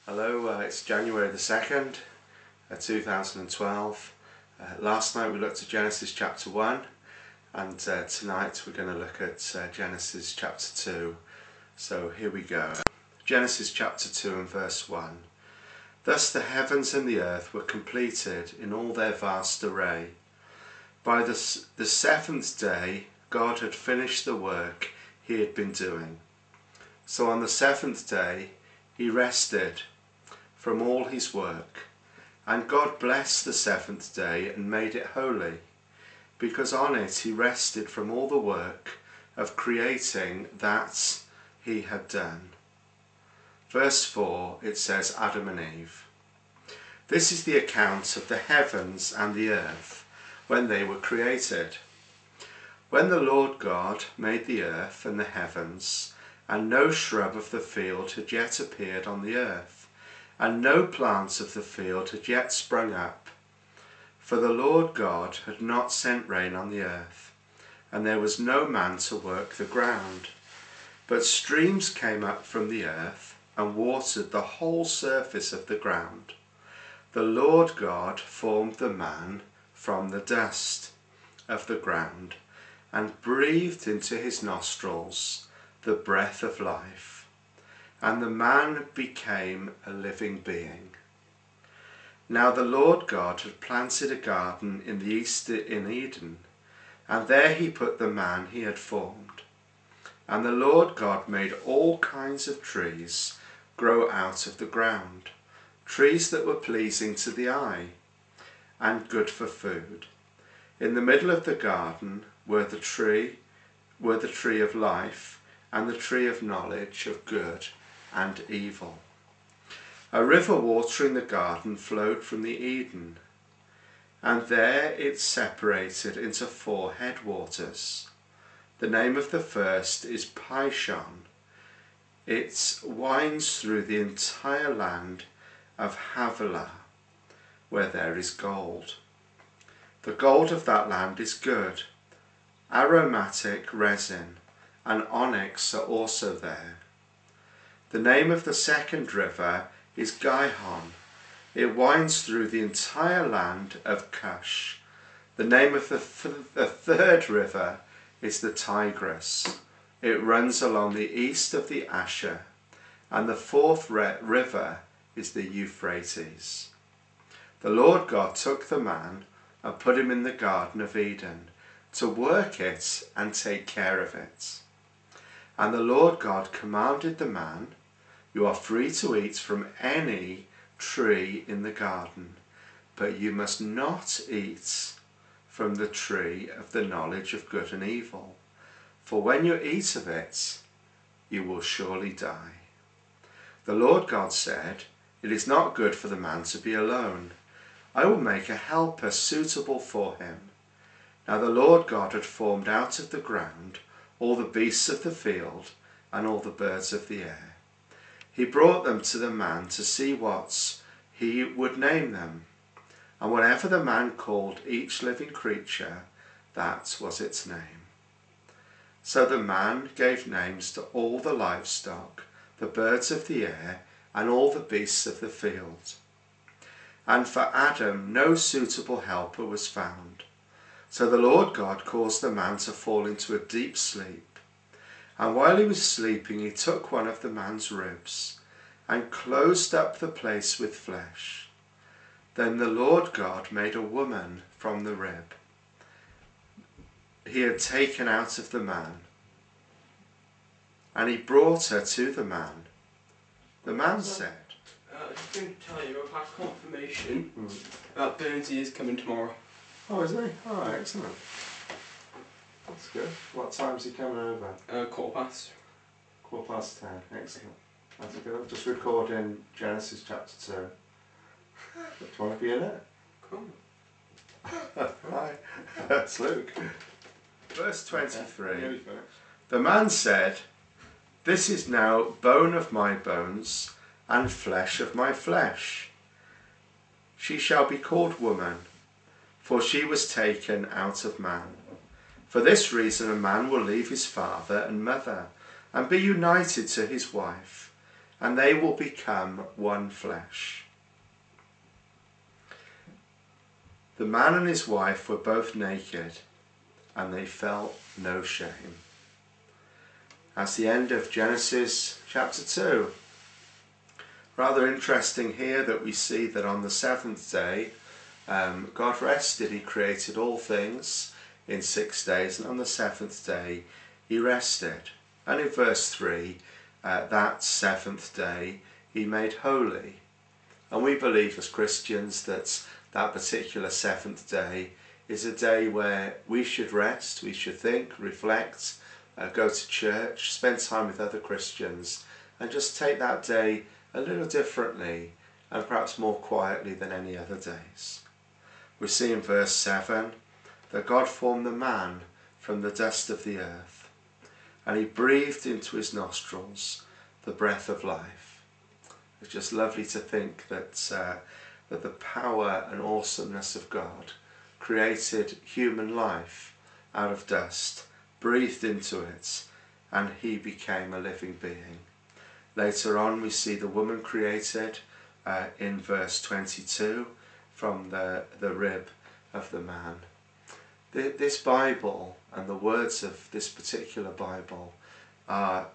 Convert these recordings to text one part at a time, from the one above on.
Hello, it's January the 2nd, 2012. Last night we looked at Genesis chapter 1 and tonight we're going to look at Genesis chapter 2. So here we go. Genesis chapter 2 and verse 1. Thus the heavens and the earth were completed in all their vast array. By the seventh day God had finished the work he had been doing. So on the seventh day he rested from all his work, and God blessed the seventh day and made it holy, because on it he rested from all the work of creating that he had done. Verse 4, it says Adam and Eve. This is the account of the heavens and the earth when they were created. When the Lord God made the earth and the heavens, and no shrub of the field had yet appeared on the earth, and no plants of the field had yet sprung up. For the Lord God had not sent rain on the earth, and there was no man to work the ground. But streams came up from the earth and watered the whole surface of the ground. The Lord God formed the man from the dust of the ground, and breathed into his nostrils the breath of life. And the man became a living being. Now the Lord God had planted a garden in the east in Eden, and there he put the man he had formed. And the Lord God made all kinds of trees grow out of the ground, trees that were pleasing to the eye and good for food. In the middle of the garden were the tree of life and the tree of knowledge of good and evil. A river watering the garden flowed from the Eden, and there it separated into 4 headwaters. The name of the first is Pishon. It winds through the entire land of Havilah, where there is gold. The gold of that land is good. Aromatic resin and onyx are also there. The name of the second river is Gihon. It winds through the entire land of Cush. The name of the third river is the Tigris. It runs along the east of the Asher. And the fourth river is the Euphrates. The Lord God took the man and put him in the Garden of Eden to work it and take care of it. And the Lord God commanded the man, "You are free to eat from any tree in the garden, but you must not eat from the tree of the knowledge of good and evil, for when you eat of it, you will surely die." The Lord God said, "It is not good for the man to be alone. I will make a helper suitable for him." Now the Lord God had formed out of the ground all the beasts of the field and all the birds of the air. He brought them to the man to see what he would name them. And whatever the man called each living creature, that was its name. So the man gave names to all the livestock, the birds of the air, and all the beasts of the field. And for Adam no suitable helper was found. So the Lord God caused the man to fall into a deep sleep. And while he was sleeping, he took one of the man's ribs and closed up the place with flesh. Then the Lord God made a woman from the rib he had taken out of the man, and he brought her to the man. The man said, I was going to tell you I've had confirmation that Burnsy is coming tomorrow. "Oh, is he? Oh, excellent. That's good. What time's he coming over?" 10:15. 10:15. Excellent. That's good. Just recording Genesis chapter 2. Do you want to be in it? Cool. Hi. That's Luke. Verse 23. The man said, "This is now bone of my bones and flesh of my flesh. She shall be called woman, for she was taken out of man. For this reason a man will leave his father and mother and be united to his wife, and they will become one flesh. The man and his wife were both naked, and they felt no shame. That's the end of Genesis chapter 2. Rather interesting here that we see that on the seventh day, God rested. He created all things in 6 days, and on the seventh day he rested. And in verse 3, that seventh day he made holy. And we believe as Christians that that particular seventh day is a day where we should rest, we should think, reflect, go to church, spend time with other Christians, and just take that day a little differently and perhaps more quietly than any other days. We see in verse 7 that God formed the man from the dust of the earth, and he breathed into his nostrils the breath of life. It's just lovely to think that the power and awesomeness of God created human life out of dust, breathed into it, and he became a living being. Later on we see the woman created in verse 22 from the rib of the man. This Bible and the words of this particular Bible are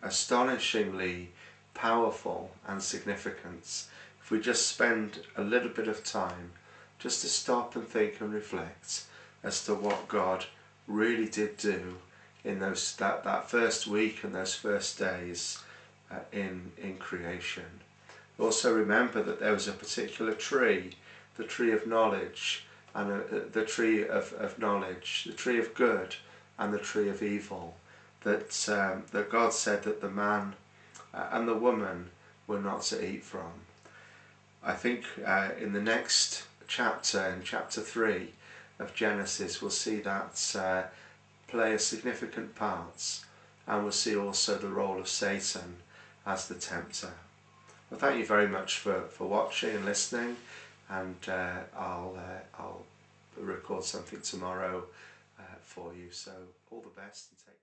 astonishingly powerful and significant if we just spend a little bit of time just to stop and think and reflect as to what God really did do in that first week and those first days in creation. Also remember that there was a particular tree, the tree of knowledge, and the tree of knowledge, the tree of good and the tree of evil, that God said that the man and the woman were not to eat from. I think in the next chapter, in chapter 3 of Genesis, we'll see that play a significant part, and we'll see also the role of Satan as the tempter. Well, thank you very much for watching and listening, and I'll record something tomorrow for you, so all the best and take care.